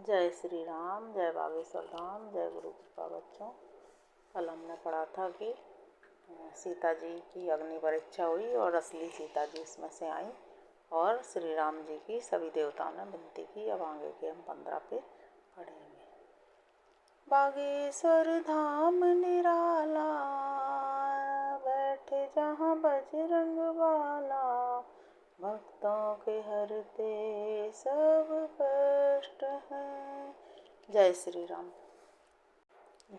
जय श्री राम, जय बागेश्वर धाम, जय गुरु कृपा। बच्चों, कल हमने पढ़ा था कि सीता जी की अग्नि परीक्षा हुई और असली सीता जी इसमें से आई और श्री राम जी की सभी देवताओं ने विनती की। अब आगे के हम 15 पे पढ़ेंगे। बागेश्वर धाम निराला, बैठे जहाँ बजरंग वाला, भक्तों के हरते सब कष्ट हैं। जय श्री राम।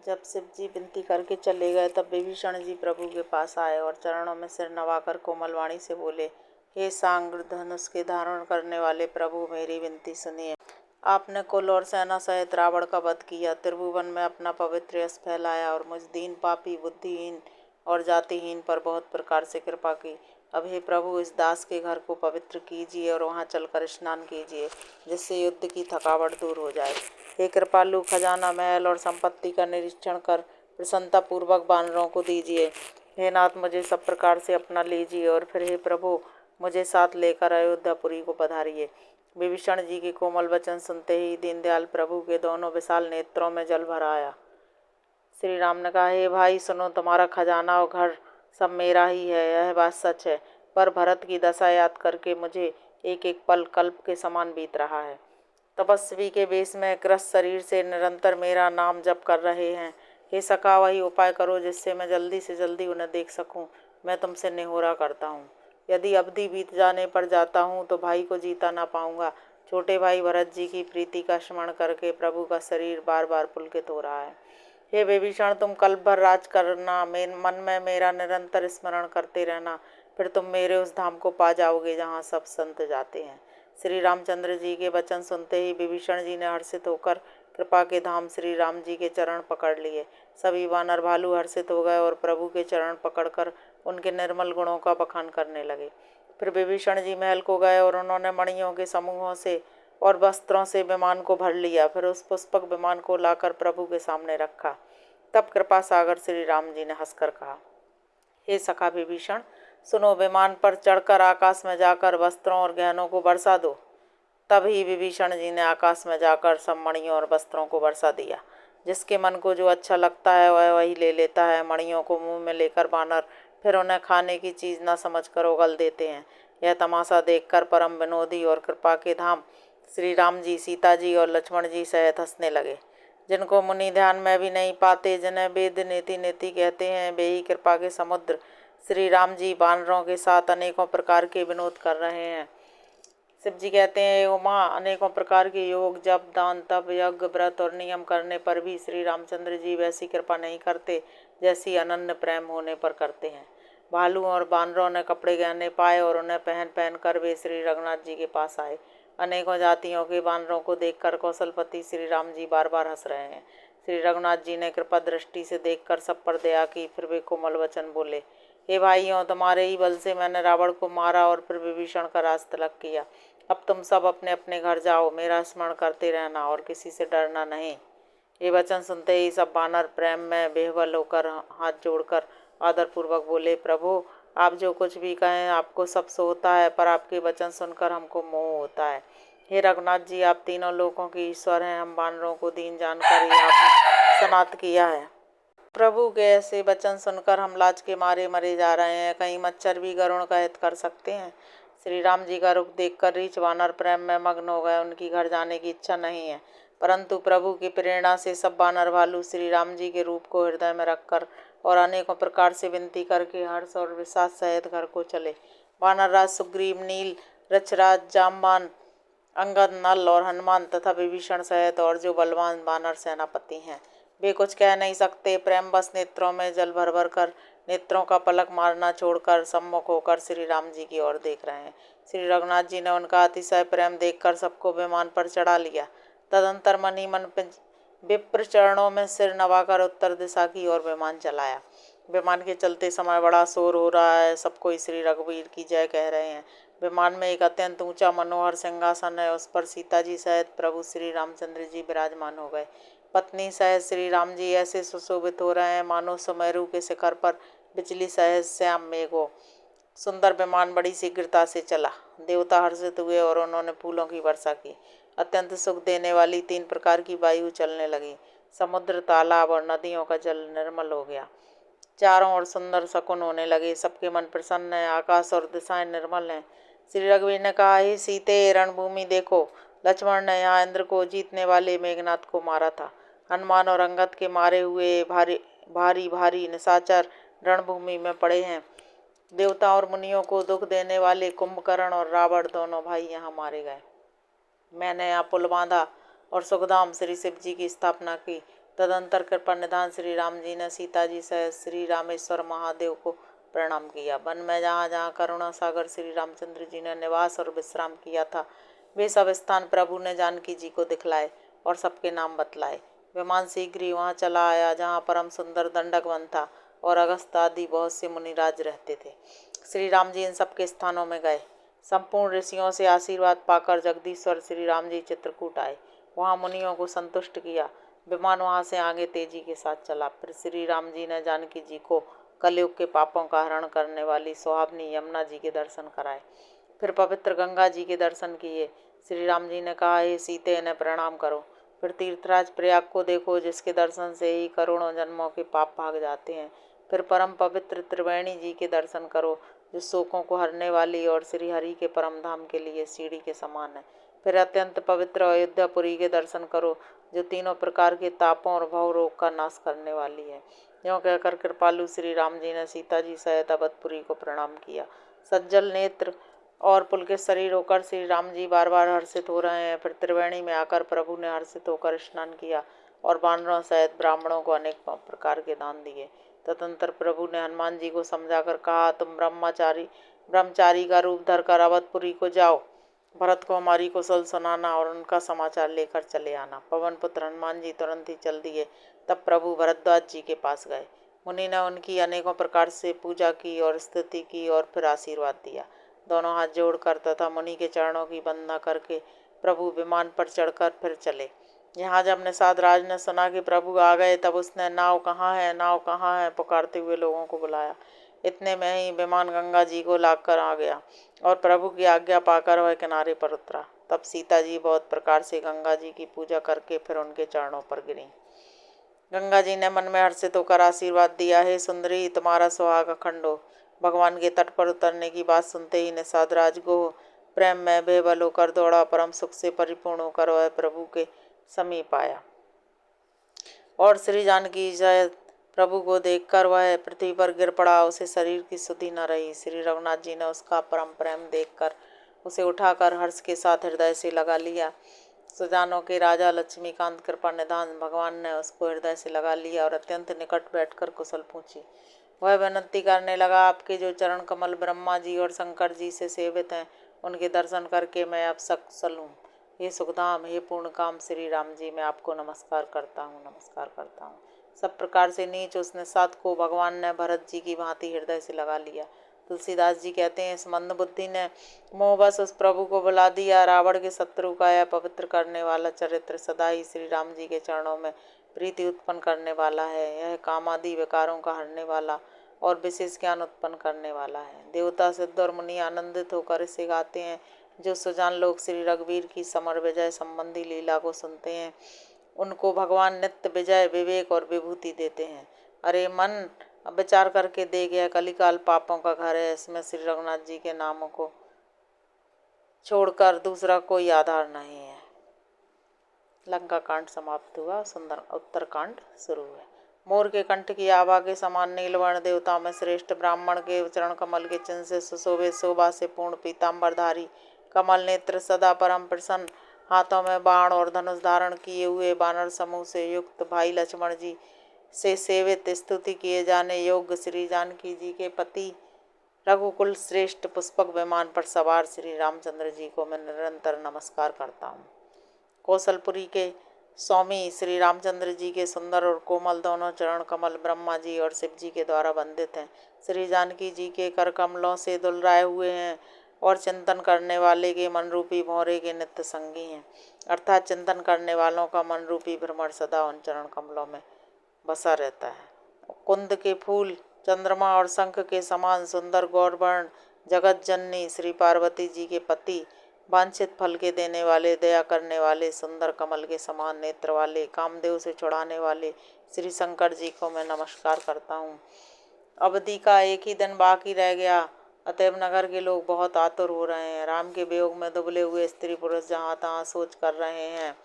जब शिव जी विनती करके चले गए तब विभीषण जी प्रभु के पास आए और चरणों में सिर नवाकर कोमल वाणी से बोले, हे सांग्र धनुष के धारण करने वाले प्रभु, मेरी विनती सुनिए। आपने कुल और सेना सहित रावण का वध किया, त्रिभुवन में अपना पवित्र यश फैलाया और मुझ दीन पापी, बुद्धिहीन और जातिहीन पर बहुत प्रकार से कृपा की। अब हे प्रभु, इस दास के घर को पवित्र कीजिए और वहां चलकर स्नान कीजिए, जिससे युद्ध की थकावट दूर हो जाए। हे कृपालु, खजाना, महल और संपत्ति का निरीक्षण कर प्रसन्नता पूर्वक वानरों को दीजिए। हे नाथ, मुझे सब प्रकार से अपना लीजिए और फिर हे प्रभु, मुझे साथ लेकर अयोध्यापुरी को पधारिए। विभीषण जी के कोमल वचन सुनते ही दीनदयाल प्रभु के दोनों विशाल नेत्रों में जल भर आया। श्री राम ने कहा, हे भाई सुनो, तुम्हारा खजाना और घर सब मेरा ही है, यह बात सच है। पर भरत की दशा याद करके मुझे एक एक पल कल्प के समान बीत रहा है। तपस्वी के वेश में क्रस शरीर से निरंतर मेरा नाम जप कर रहे हैं। हे सखा, वही उपाय करो जिससे मैं जल्दी से जल्दी उन्हें देख सकूं। मैं तुमसे निहोरा करता हूँ। यदि अवधि बीत जाने पर जाता हूँ तो भाई को जीता ना पाऊंगा। छोटे भाई भरत जी की प्रीति का स्मरण करके प्रभु का शरीर बार बार पुलकित हो रहा है। हे विभीषण, तुम कल्प भर राज करना, मन में मेरा निरंतर स्मरण करते रहना, फिर तुम मेरे उस धाम को पा जाओगे जहाँ सब संत जाते हैं। श्री रामचंद्र जी के वचन सुनते ही विभीषण जी ने हर्षित होकर कृपा के धाम श्री राम जी के चरण पकड़ लिए। सभी वानर भालू हर्षित हो गए और प्रभु के चरण पकड़कर उनके निर्मल गुणों का बखान करने लगे। फिर विभीषण जी महल को गए और उन्होंने मणियों के समूहों से और वस्त्रों से विमान को भर लिया। फिर उस पुष्पक विमान को लाकर प्रभु के सामने रखा। तब कृपा सागर श्री राम जी ने हंसकर कहा, हे सखा विभीषण, सुनो, विमान पर चढ़कर आकाश में जाकर वस्त्रों और गहनों को बरसा दो। तभी विभीषण जी ने आकाश में जाकर सब मणियों और वस्त्रों को बरसा दिया। जिसके मन को जो अच्छा लगता है वह वही ले लेता है। मणियों को मुंह में लेकर बानर फिर उन्हें खाने की चीज न समझकर उगल देते हैं। यह तमाशा देखकर परम विनोदी और कृपा के धाम श्री राम जी, सीता जी और लक्ष्मण जी सहित हंसने लगे। जिनको मुनि ध्यान में भी नहीं पाते, जिन्हें वेद नीति नीति कहते हैं, वे ही कृपा के समुद्र श्री राम जी वानरों के साथ अनेकों प्रकार के विनोद कर रहे हैं। शिव जी कहते हैं, उमा, अनेकों प्रकार के योग, जप, दान, तप, यज्ञ, व्रत और नियम करने पर भी श्री रामचंद्र जी वैसी कृपा नहीं करते जैसी अनन्य प्रेम होने पर करते हैं। भालू और बानरों ने कपड़े गहने पाए और उन्हें पहन पहन कर वे श्री रघुनाथ जी के पास आए। अनेकों जातियों के बानरों को देखकर कौशलपति श्री राम जी बार बार हंस रहे हैं। श्री रघुनाथ जी ने कृपा दृष्टि से देखकर सब पर दया की। फिर वे कोमल वचन बोले, हे भाइयों, तुम्हारे ही बल से मैंने रावण को मारा और फिर विभीषण का राज तिलक किया। अब तुम सब अपने अपने घर जाओ, मेरा स्मरण करते रहना और किसी से डरना नहीं। ये वचन सुनते ही सब बानर प्रेम में बेहवल होकर हाथ जोड़कर आदरपूर्वक बोले, प्रभु, आप जो कुछ भी कहें आपको सब सो होता है, पर आपके वचन सुनकर हमको मोह होता है। हे रघुनाथ जी, आप तीनों लोकों के ईश्वर हैं। हम बानरों को दीन जानकर ही आपने सनात किया है। प्रभु के ऐसे वचन सुनकर हम लाज के मारे मरे जा रहे हैं। कहीं मच्छर भी गरुड़ का हित कर सकते हैं। श्री राम जी का रुख देखकर रीछ वानर प्रेम में मग्न हो गए। उनकी घर जाने की इच्छा नहीं है, परंतु प्रभु की प्रेरणा से सब बानर भालू श्री राम जी के रूप को हृदय में रखकर और अनेकों प्रकार से विनती करके हर्ष और विश्वास सहित घर को चले। वानर राज सुग्रीव, नील, रक्षराज, जामवान, अंगद, नल और हनुमान तथा विभीषण सहित और जो बलवान बानर सेनापति हैं, वे कुछ कह नहीं सकते। प्रेम बस नेत्रों में जल भर भर कर नेत्रों का पलक मारना छोड़कर सम्मुख होकर श्री राम जी की ओर देख रहे हैं। श्री रघुनाथ जी ने उनका अतिशय प्रेम देखकर सबको विमान पर चढ़ा लिया। तदंतर मन ही मन विप्र चरणों में सिर नवाकर उत्तर दिशा की ओर विमान चलाया। विमान के चलते समय बड़ा शोर हो रहा है। सब कोई श्री रघुवीर की जय कह रहे हैं। विमान में एक अत्यंत ऊंचा मनोहर सिंहासन है। उस पर सीता जी सहित प्रभु श्री रामचंद्र जी विराजमान हो गए। पत्नी सहित श्री राम जी ऐसे सुशोभित हो रहे हैं मानो सुमेरु के शिखर पर बिजली सहित श्याम मेघ हो। सुंदर विमान बड़ी शीघ्रता से चला। देवता हर्षित हुए और उन्होंने फूलों की वर्षा की। अत्यंत सुख देने वाली 3 प्रकार की वायु चलने लगी। समुद्र, तालाब और नदियों का जल निर्मल हो गया। चारों ओर सुंदर शकुन होने लगे। सबके मन प्रसन्न है। आकाश और दिशाएं निर्मल हैं। श्री रघुवीर ने कहा, हे सीते, रणभूमि देखो। लक्ष्मण ने यहाँ इंद्र को जीतने वाले मेघनाथ को मारा था। हनुमान और अंगद के मारे हुए भारी भारी निशाचर रणभूमि में पड़े हैं। देवता और मुनियों को दुख देने वाले कुंभकर्ण और रावण दोनों भाई यहाँ मारे गए। मैंने यहाँ पुल बांधा और सुखधाम श्री शिव जी की स्थापना की। तदंतर कृपा निधान श्री राम जी ने सीता जी सहित श्री रामेश्वर महादेव को प्रणाम किया। वन में जहाँ जहाँ करुणा सागर श्री रामचंद्र जी ने निवास और विश्राम किया था, वे सब स्थान प्रभु ने जानकी जी को दिखलाए और सबके नाम बतलाए। विमान शीघ्र ही वहाँ चला आया जहाँ परम सुंदर दंडक वन था और अगस्त आदि बहुत से मुनिराज रहते थे। श्री राम जी इन सबके स्थानों में गए। संपूर्ण ऋषियों से आशीर्वाद पाकर जगदीश्वर श्री राम जी चित्रकूट आए। वहाँ मुनियों को संतुष्ट किया। विमान वहाँ से आगे तेजी के साथ चला। फिर श्री राम जी ने जानकी जी को कलयुग के पापों का हरण करने वाली सुहावनी यमुना जी के दर्शन कराए। फिर पवित्र गंगा जी के दर्शन किए। श्री राम जी ने कहा, हे सीते, इन्हें प्रणाम करो। फिर तीर्थराज प्रयाग को देखो, जिसके दर्शन से ही करोड़ों जन्मों के पाप भाग जाते हैं। फिर परम पवित्र त्रिवेणी जी के दर्शन करो, जो शोकों को हरने वाली और श्री हरि के परम धाम के लिए सीढ़ी के समान है। फिर अत्यंत पवित्र अयोध्यापुरी के दर्शन करो, जो तीनों प्रकार के तापों और भव रोग का नाश करने वाली है। यों कहकर कृपालु श्री राम जी ने सीता जी सहित अवधपुरी को प्रणाम किया। सज्जल नेत्र और पुलकित शरीर होकर श्री राम जी बार बार हर्षित हो रहे हैं। फिर त्रिवेणी में आकर प्रभु ने हर्षित होकर स्नान किया और वानरों सहित ब्राह्मणों को अनेक प्रकार के दान दिए। तदंतर प्रभु ने हनुमान जी को समझाकर कहा, तुम ब्रह्मचारी का रूप धरकर अवधपुरी को जाओ। भरत को हमारी कुशल सुनाना और उनका समाचार लेकर चले आना। पवन पुत्र हनुमान जी तुरंत ही चल दिए। तब प्रभु भरद्वाज जी के पास गए। मुनि ने उनकी अनेकों प्रकार से पूजा की और स्तुति की और फिर आशीर्वाद दिया। दोनों हाथ जोड़कर तथा मुनि के चरणों की वंदना करके प्रभु विमान पर चढ़कर फिर चले। यहाँ जब निषाद राज ने सुना कि प्रभु आ गए, तब उसने नाव कहाँ है, नाव कहाँ है पुकारते हुए लोगों को बुलाया। इतने में ही विमान गंगा जी को लाकर आ गया और प्रभु की आज्ञा पाकर वह किनारे पर उतरा। तब सीता जी बहुत प्रकार से गंगा जी की पूजा करके फिर उनके चरणों पर गिरी। गंगा जी ने मन में हर्षित होकर आशीर्वाद दिया, हे सुंदरी, तुम्हारा सुहाग अखंड हो। भगवान के तट पर उतरने की बात सुनते ही निषाद राज गोह प्रेम में बेबल होकर दौड़ा। परम सुख से परिपूर्ण होकर वह प्रभु के समीप आया और श्री जानकी जय प्रभु को देखकर वह पृथ्वी पर गिर पड़ा। उसे शरीर की सुधि न रही। श्री रघुनाथ जी ने उसका परम प्रेम देखकर उसे उठाकर हर्ष के साथ हृदय से लगा लिया। सुजानों के राजा लक्ष्मीकांत कृपा निधान भगवान ने उसको हृदय से लगा लिया और अत्यंत निकट बैठकर कुशल पूछी। वह विनती करने लगा, आपके जो चरण कमल ब्रह्मा जी और शंकर जी से सेवित हैं, उनके दर्शन करके मैं अब सकुशल हूँ। हे सुखधाम, हे पूर्ण काम श्री राम जी, मैं आपको नमस्कार करता हूँ, नमस्कार करता हूँ। सब प्रकार से नीच उस निषाद को भगवान ने भरत जी की भांति हृदय से लगा लिया। तुलसीदास जी कहते हैं, इस मंद बुद्धि ने मोहवश उस प्रभु को बुला दिया। रावण के शत्रु का यह पवित्र करने वाला चरित्र सदा ही श्री राम जी के चरणों में प्रीति उत्पन्न करने वाला है। यह कामादि विकारों का हरने वाला और विशेष ज्ञान उत्पन्न करने वाला है। देवता, सिद्ध और मुनि आनंदित होकर इसे गाते हैं। जो सुजान लोग श्री रघुवीर की समर विजय संबंधी लीला को सुनते हैं, उनको भगवान नित्य विजय, विवेक और विभूति देते हैं। अरे मन, अब विचार करके देख, यह कलिकाल पापों का घर है। इसमें श्री रघुनाथ जी के नामों को छोड़कर दूसरा कोई आधार नहीं है। लंका कांड समाप्त हुआ। सुंदर उत्तरकांड शुरू है। मोर के कंठ की आभा के समान नीलवर्ण देवताओं में श्रेष्ठ ब्राह्मण के चरण कमल के चिन्ह से सुशोभित, शोभा से पूर्ण, पीताम्बरधारी, कमल नेत्र, सदा परम प्रसन्न, हाथों में बाण और धनुष धारण किए हुए वानर समूह से युक्त भाई लक्ष्मण जी से सेवित, स्तुति किए जाने योग्य श्री जानकी जी के पति, रघुकुल श्रेष्ठ पुष्पक विमान पर सवार श्री रामचंद्र जी को मैं निरंतर नमस्कार करता हूँ। कौशलपुरी के स्वामी श्री रामचंद्र जी के सुंदर और कोमल दोनों चरण कमल ब्रह्मा जी और शिव जी के द्वारा वंदित हैं। श्री जानकी जी के कर कमलों से दुलराए हुए हैं और चिंतन करने वाले के मन रूपी भौरे के नित्य संगी हैं। अर्थात चिंतन करने वालों का मन रूपी भ्रमण सदा उन चरण कमलों में बसा रहता है। कुंद के फूल, चंद्रमा और शंख के समान सुंदर गौरवर्ण जगत जननी श्री पार्वती जी के पति वांछित फल के देने वाले, दया करने वाले, सुंदर कमल के समान नेत्र वाले, कामदेव से छुड़ाने वाले श्री शंकर जी को मैं नमस्कार करता हूँ। अवधि का एक ही दिन बाकी रह गया, अतएव नगर के लोग बहुत आतुर हो रहे हैं। राम के वियोग में दुबले हुए स्त्री पुरुष जहाँ तहाँ सोच कर रहे हैं।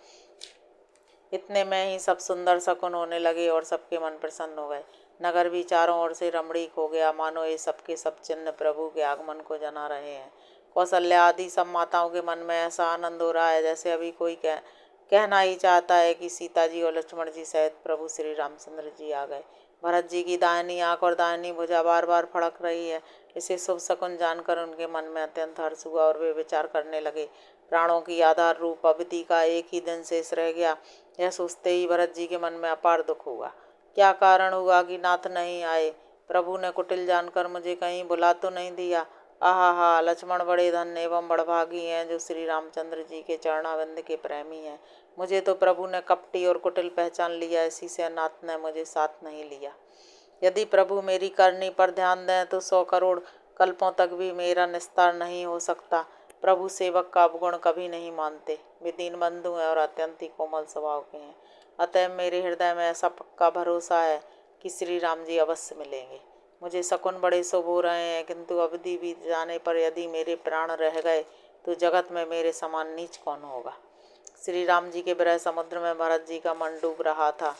इतने में ही सब सुंदर शकुन होने लगे और सबके मन प्रसन्न हो गए। नगर भी चारों ओर से रमणीक हो गया, मानो ये सबके सब चिन्ह प्रभु के आगमन को जना रहे हैं। कौशल्या आदि सब माताओं के मन में ऐसा आनंद हो रहा है जैसे अभी कोई कहना ही चाहता है कि सीता जी और लक्ष्मण जी सहित प्रभु श्री रामचंद्र जी आ गए। भरत जी की दाहिनी आंख और दाहिनी भुजा बार बार फड़क रही है। इसे शुभ शकुन जानकर उनके मन में अत्यंत हर्ष हुआ और वे विचार करने लगे, प्राणों की आधार रूप अवधि का एक ही दिन शेष रह गया। यह सोचते ही भरत जी के मन में अपार दुख हुआ। क्या कारण हुआ कि नाथ नहीं आए? प्रभु ने कुटिल जानकर मुझे कहीं बुला तो नहीं दिया? आहा, लक्ष्मण बड़े धन्य एवं बड़भागी हैं जो श्री रामचंद्र जी के चरणाविंद के प्रेमी हैं। मुझे तो प्रभु ने कपटी और कुटिल पहचान लिया, इसी से नाथ ने मुझे साथ नहीं लिया। यदि प्रभु मेरी करनी पर ध्यान दें तो 100 करोड़ कल्पों तक भी मेरा निस्तार नहीं हो सकता। प्रभु सेवक का अवगुण कभी नहीं मानते। वे दीन बंधु हैं और अत्यंत ही कोमल स्वभाव के हैं। अतः मेरे हृदय में ऐसा पक्का भरोसा है कि श्री राम जी अवश्य मिलेंगे। मुझे शकुन बड़े शुभ हो रहे हैं, किंतु अवधि बीत जाने पर यदि मेरे प्राण रह गए तो जगत में मेरे समान नीच कौन होगा। श्री राम जी के विरह समुद्र में भरत जी का मन डूब रहा था।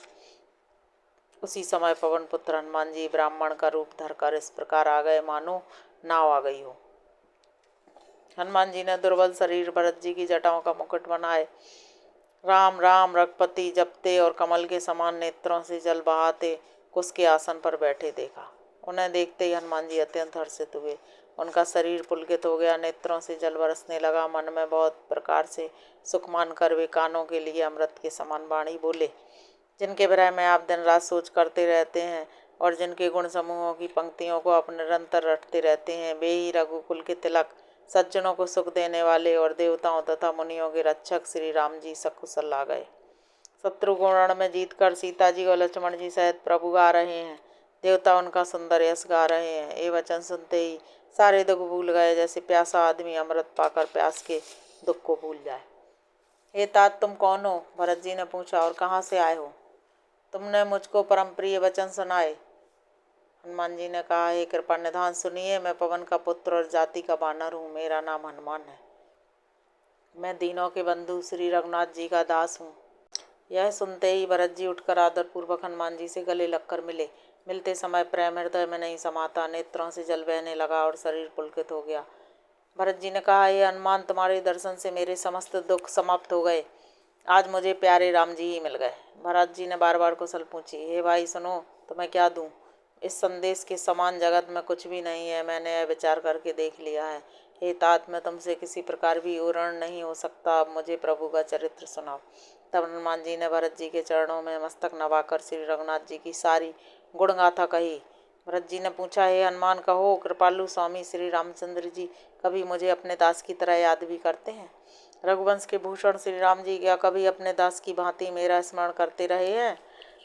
उसी समय पवन पुत्र हनुमान जी ब्राह्मण का रूप धरकर इस प्रकार आ गए मानो नाव आ गई हो। हनुमान जी ने दुर्बल शरीर भरत जी की जटाओं का मुकुट बनाए राम राम रघुपति जपते और कमल के समान नेत्रों से जल बहाते कुश के आसन पर बैठे देखा। उन्हें देखते ही हनुमान जी अत्यंत हर्षित हुए। उनका शरीर पुलकित हो गया, नेत्रों से जल बरसने लगा। मन में बहुत प्रकार से सुख मानकर वे कानों के लिए अमृत के समान वाणी बोले। जिनके विरह में आप दिन रात सोच करते रहते हैं और जिनके गुण समूहों की पंक्तियों को आप निरंतर रटते रहते हैं, वे ही रघुकुल के तिलक, सज्जनों को सुख देने वाले और देवताओं तथा मुनियों के रक्षक श्री राम जी सकुशल आ गए। शत्रुघ्न रण में जीतकर सीता जी और लक्ष्मण जी सहित प्रभु आ रहे हैं। देवता उनका सुंदर यश गा रहे हैं। ये वचन सुनते ही सारे दुख भूल गए, जैसे प्यासा आदमी अमृत पाकर प्यास के दुख को भूल जाए। हे तात, तुम कौन हो? भरत जी ने पूछा, और कहाँ से आए हो? तुमने मुझको परम प्रिय वचन सुनाए। हनुमान जी ने कहा, हे कृपा निधान सुनिए, मैं पवन का पुत्र और जाति का बानर हूँ। मेरा नाम हनुमान है। मैं दीनों के बंधु श्री रघुनाथ जी का दास हूँ। यह सुनते ही भरत जी उठकर आदरपूर्वक हनुमान जी से गले लगकर मिले। मिलते समय प्रेम हृदय में नहीं समाता, नेत्रों से जल बहने लगा और शरीर पुलकित हो गया। भरत जी ने कहा, हे हनुमान, तुम्हारे दर्शन से मेरे समस्त दुख समाप्त हो गए। आज मुझे प्यारे राम जी ही मिल गए। भरत जी ने बार बार कुशल पूछी। हे भाई सुनो, तुम्हें क्या दूं? इस संदेश के समान जगत में कुछ भी नहीं है। मैंने यह विचार करके देख लिया है। हे तात, मैं तुमसे किसी प्रकार भी ऊरण नहीं हो सकता। अब मुझे प्रभु का चरित्र सुनाओ। तब हनुमान जी ने भरत जी के चरणों में मस्तक नवाकर श्री रघुनाथ जी की सारी गुणगाथा कही। भरत जी ने पूछा, हे हनुमान, कहो, कृपालु स्वामी श्री रामचंद्र जी कभी मुझे अपने दास की तरह याद भी करते हैं? रघुवंश के भूषण श्री राम जी क्या कभी अपने दास की भांति मेरा स्मरण करते रहे हैं?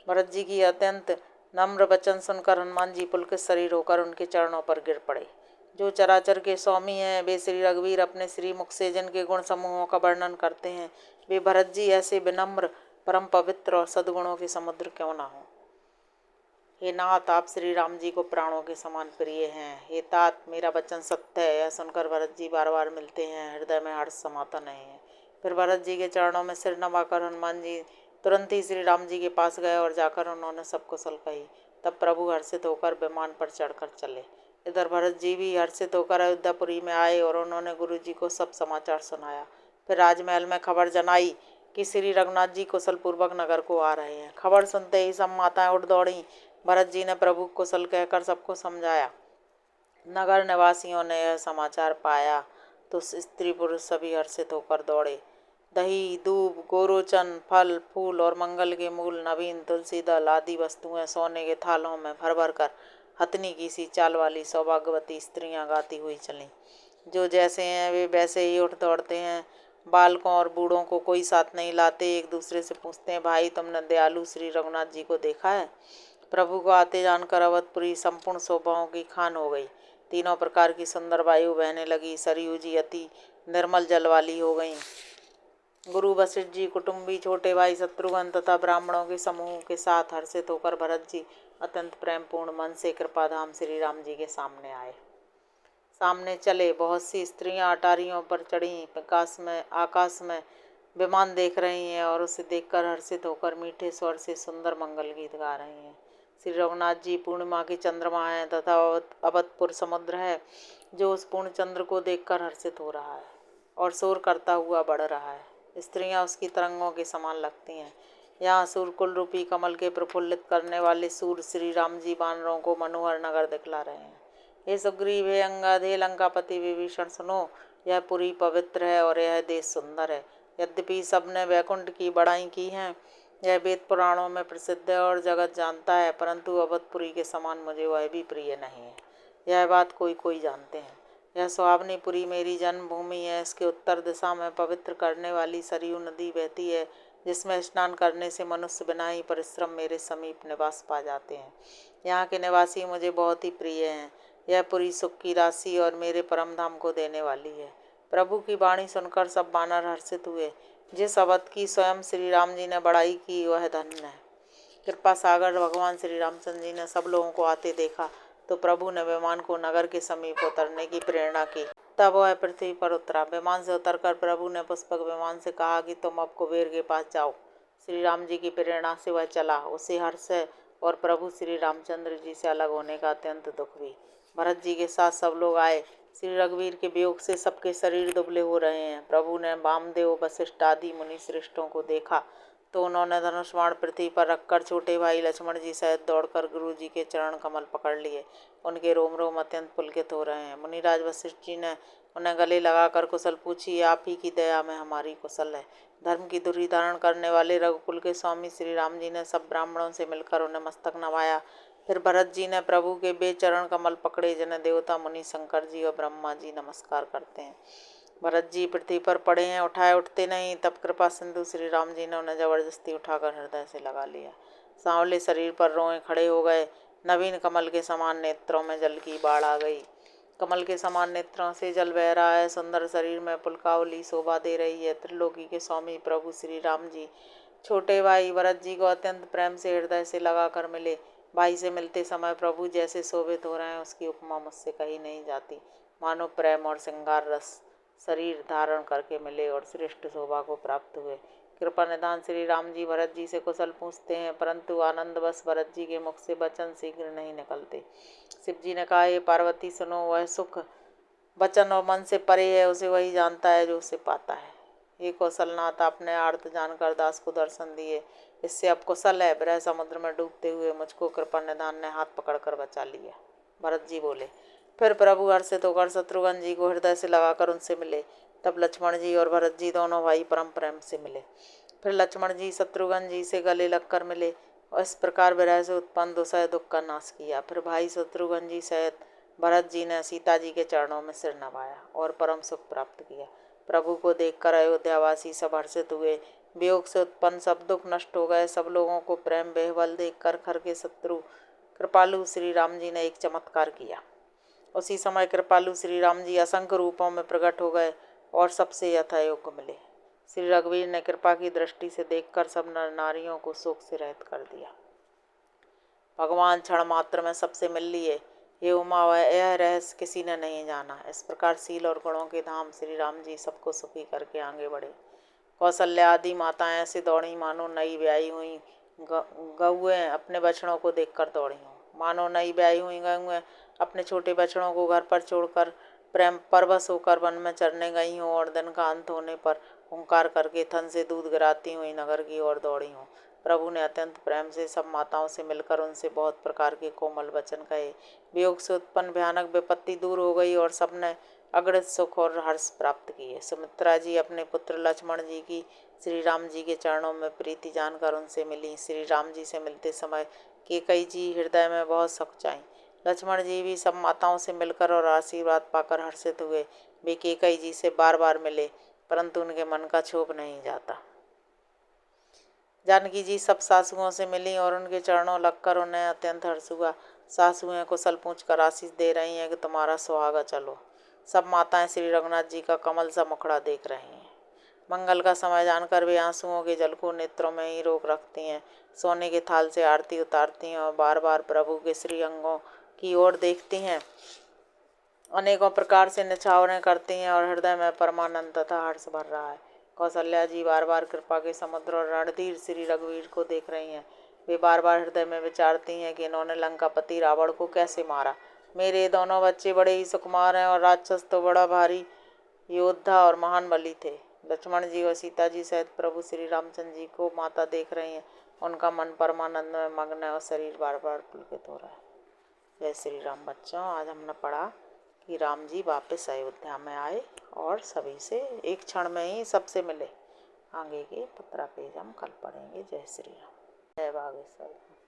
भरत जी की अत्यंत नम्र वचन सुनकर हनुमान जी पुलकित शरीर होकर उनके चरणों पर गिर पड़े। जो चराचर के स्वामी हैं, वे श्री रघुवीर अपने श्री मुख से जिनके गुण समूहों का वर्णन करते हैं, वे भरत जी ऐसे विनम्र, परम पवित्र और सद्गुणों के समुद्र क्यों ना हो। हे नाथ, आप श्री राम जी को प्राणों के समान प्रिय हैं। हे तात, मेरा वचन सत्य है। यह सुनकर भरत जी बार बार मिलते हैं। हृदय में हर्ष समाता नहीं है। फिर भरत जी के चरणों में सिर नवाकर हनुमान जी तुरंत ही श्री राम जी के पास गए और जाकर उन्होंने सब कुशल कही। तब प्रभु हर्षित होकर विमान पर चढ़कर चले। इधर भरत जी भी हर्षित होकर अयोध्यापुरी में आए और उन्होंने गुरु जी को सब समाचार सुनाया। फिर राजमहल में खबर जनाई कि श्री रघुनाथ जी कुशल पूर्वक नगर को आ रहे हैं। खबर सुनते ही सब माताएं उठ दौड़ी। भरत जी ने प्रभु कुशल कहकर सबको समझाया। नगर निवासियों ने यह समाचार पाया तो स्त्री पुरुष सभी हर्षित होकर दौड़े। दही, दूब, गोरोचन, फल फूल और मंगल के मूल, नवीन तुलसी दल आदि वस्तुएं सोने के थालों में भर भर कर हथनी की सी चाल वाली सौभाग्यवती स्त्रियां गाती हुई चलीं। जो जैसे हैं वे वैसे ही उठ दौड़ते हैं। बालकों और बूढ़ों को कोई साथ नहीं लाते। एक दूसरे से पूछते हैं, भाई तुमने दयालु श्री रघुनाथ जी को देखा है? प्रभु को आते जानकर अवधपुरी संपूर्ण शोभाओं की खान हो गई। तीनों प्रकार की सुंदर वायु बहने लगी। सरयू जी अति निर्मल जल वाली हो गईं। गुरु वशिष्ठ जी, कुटुंबी, छोटे भाई शत्रुघ्न तथा ब्राह्मणों के समूह के साथ हर्षित होकर भरत जी अत्यंत प्रेम पूर्ण मन से कृपाधाम श्री राम जी के सामने चले। बहुत सी स्त्रियां अटारियों पर चढ़ी आकाश में विमान देख रही हैं और उसे देखकर हर्षित होकर मीठे स्वर से सुंदर मंगल गीत गा रही हैं। श्री रघुनाथ जी पूर्णिमा की चंद्रमा है तथा अवधपुर समुद्र है, जो उस पूर्ण चंद्र को देखकर हर्षित हो रहा है और शोर करता हुआ बढ़ रहा है। स्त्रियां उसकी तरंगों के समान लगती हैं। यहाँ सूर्यकुल रूपी कमल के प्रफुल्लित करने वाले सूर्य श्री राम जी वानरों को मनोहर नगर दिखला रहे हैं। हे सुग्रीव, हे अंगद, हे लंकापति विभीषण, सुनो, यह पुरी पवित्र है और यह देश सुंदर है। यद्यपि सबने वैकुंठ की बड़ाई की है, यह वेद पुराणों में प्रसिद्ध है और जगत जानता है, परंतु अवधपुरी के समान मुझे वह भी प्रिय नहीं है। यह बात कोई कोई जानते हैं। यह सुहावनी पुरी मेरी जन्मभूमि है। इसके उत्तर दिशा में पवित्र करने वाली सरयू नदी बहती है, जिसमें स्नान करने से मनुष्य बिना ही परिश्रम मेरे समीप निवास पा जाते हैं। यहाँ के निवासी मुझे बहुत ही प्रिय हैं। यह पुरी सुख की राशि और मेरे परम धाम को देने वाली है। प्रभु की वाणी सुनकर सब वानर हर्षित हुए। जिस अवध की स्वयं श्री राम जी ने बड़ाई की वह धन्य है। कृपा सागर भगवान श्री रामचंद्र जी ने सब लोगों को आते देखा तो प्रभु ने विमान को नगर के समीप उतरने की प्रेरणा की। तब वह पृथ्वी पर उतरा। विमान से उतरकर प्रभु ने पुष्पक विमान से कहा कि तुम अब कुबेर के पास जाओ। श्री राम जी की प्रेरणा से वह चला। उसे हर्ष और प्रभु श्री रामचंद्र जी से अलग होने का अत्यंत दुख हुई। भरत जी के साथ सब लोग आए। श्री रघुवीर के वियोग से सबके शरीर दुबले हो रहे हैं। प्रभु ने वामदेव, वशिष्ठ आदि मुनि श्रेष्ठों को देखा तो उन्होंने धनुष बाण पृथ्वी पर रखकर छोटे भाई लक्ष्मण जी सहित दौड़कर गुरु जी के चरण कमल पकड़ लिए। उनके रोम रोम अत्यंत पुलकित हो रहे हैं। मुनिराज वशिष्ठ जी ने उन्हें गले लगाकर कुशल पूछी। आप ही की दया में हमारी कुशल है। धर्म की धुरी धारण करने वाले रघुकुल के स्वामी श्री राम जी ने सब ब्राह्मणों से मिलकर उन्हें मस्तक नवाया। फिर भरत जी ने प्रभु के बे चरण कमल पकड़े, जिन्हें देवता मुनि शंकर जी और ब्रह्मा जी नमस्कार करते हैं। भरत जी पृथ्वी पर पड़े हैं, उठाए उठते नहीं। तब कृपा सिंधु श्री राम जी ने उन्हें जबरदस्ती उठाकर हृदय से लगा लिया। सांवले शरीर पर रोए खड़े हो गए। नवीन कमल के समान नेत्रों में जल की बाढ़ आ गई। कमल के समान नेत्रों से जल बह रहा है। सुंदर शरीर में पुलकावली शोभा दे रही है। त्रिलोकी के स्वामी प्रभु श्री राम जी छोटे भाई भरत जी को अत्यंत प्रेम से हृदय से लगाकर मिले। भाई से मिलते समय प्रभु जैसे शोभित हो रहे हैं, उसकी उपमा मुझसे कही नहीं जाती। मानो प्रेम और श्रृंगार रस शरीर धारण करके मिले और श्रेष्ठ शोभा को प्राप्त हुए। कृपा निधान श्री राम जी भरत जी से कुशल पूछते हैं, परंतु आनंदवश भरत जी के मुख से वचन शीघ्र नहीं निकलते। शिव जी ने कहा, हे पार्वती सुनो, वह सुख वचन और मन से परे है, उसे वही जानता है जो उसे पाता है। ये कौशलनाथ, आपने आर्त जानकर दास को दर्शन दिए, इससे अब कुशल है। ब्रह समुद्र में डूबते हुए मुझको कृपा निधान ने हाथ पकड़कर बचा लिया। भरत जी बोले। फिर प्रभु हर्षित होकर शत्रुघ्न जी को हृदय से लगाकर उनसे मिले। तब लक्ष्मण जी और भरत जी दोनों भाई परम प्रेम से मिले। फिर लक्ष्मण जी शत्रुघ्न जी से गले लगकर मिले और इस प्रकार विरह से उत्पन्न दुसह दुख का नाश किया। फिर भाई शत्रुघ्न जी सहित भरत जी ने सीता जी के चरणों में सिर नवाया और परम सुख प्राप्त किया। प्रभु को देखकर अयोध्यावासी सब हर्षित हुए। वियोग से उत्पन्न सब दुख नष्ट हो गए। सब लोगों को प्रेम बेहबल देखकर खर के शत्रु कृपालु श्री राम जी ने एक चमत्कार किया। उसी समय कृपालु श्री राम जी असंख्य रूपों में प्रकट हो गए और सबसे यथायोग्य मिले। श्री रघुवीर ने कृपा की दृष्टि से देखकर सब नर नारियों को शोक से रहित कर दिया। भगवान क्षण मात्र में सबसे मिल लिए। ये उमा वह यह रहस्य किसी ने नहीं जाना। इस प्रकार शील और गुणों के धाम श्री राम जी सबको सुखी करके आगे बढ़े। कौशल्या आदि माताएं ऐसे दौड़ी मानो नई ब्याही हुई गौएं अपने बछड़ों को देखकर दौड़ी हों। मानो नई ब्याही हुई गौएं अपने छोटे बछड़ों को घर पर छोड़कर प्रेम परवश होकर वन में चरने गई हों और दिन का अंत होने पर हुंकार करके थन से दूध गिराती हुई नगर की ओर दौड़ी हों। प्रभु ने अत्यंत प्रेम से सब माताओं से मिलकर उनसे बहुत प्रकार के कोमल वचन कहे। वियोग से उत्पन्न भयानक विपत्ति दूर हो गई और सबने अगणित सुख और हर्ष प्राप्त किए। सुमित्रा जी अपने पुत्र लक्ष्मण जी की श्री राम जी के चरणों में प्रीति जानकर उनसे मिली। श्री राम जी से मिलते समय कैकेयी जी हृदय में बहुत सकुचाई। लक्ष्मण जी भी सब माताओं से मिलकर और आशीर्वाद पाकर हर्षित हुए। वे कैकेयी जी से बार बार मिले, परंतु उनके मन का क्षोभ नहीं जाता। जानकी जी सब सासुओं से मिली और उनके चरणों लगकर उन्हें अत्यंत हर्ष हुआ। सासुएं कुशल पूछकर आशीष दे रही हैं कि तुम्हारा सुहागा चलो। सब माताएं श्री रघुनाथ जी का कमल सा मुखड़ा देख रही हैं। मंगल का समय जानकर वे आंसुओं के जल को नेत्रों में ही रोक रखती हैं। सोने के थाल से आरती उतारती हैं और बार बार प्रभु के श्री अंगों की ओर देखती हैं। अनेकों प्रकार से निछावरें करती हैं और हृदय में परमानंद तथा हर्ष भर रहा है। कौशल्या जी बार बार कृपा के समुद्र और रणधीर श्री रघुवीर को देख रही हैं। वे बार बार हृदय में विचारती हैं कि इन्होंने लंकापति रावण को कैसे मारा। मेरे दोनों बच्चे बड़े ही सुकुमार हैं और राक्षस तो बड़ा भारी योद्धा और महान बली थे। लक्ष्मण जी और सीता जी सहित प्रभु श्री रामचंद्र जी को माता देख रही हैं। उनका मन परमानंद में मग्न है और शरीर बार बार पुलकित हो रहा है। जय श्री राम। बच्चों, आज हमने पढ़ा कि राम जी वापस अयोध्या में आए और सभी से एक क्षण में ही सबसे मिले। आगे के 15 पेज हम कल पढ़ेंगे। जय श्री राम। जय बागेश्वर।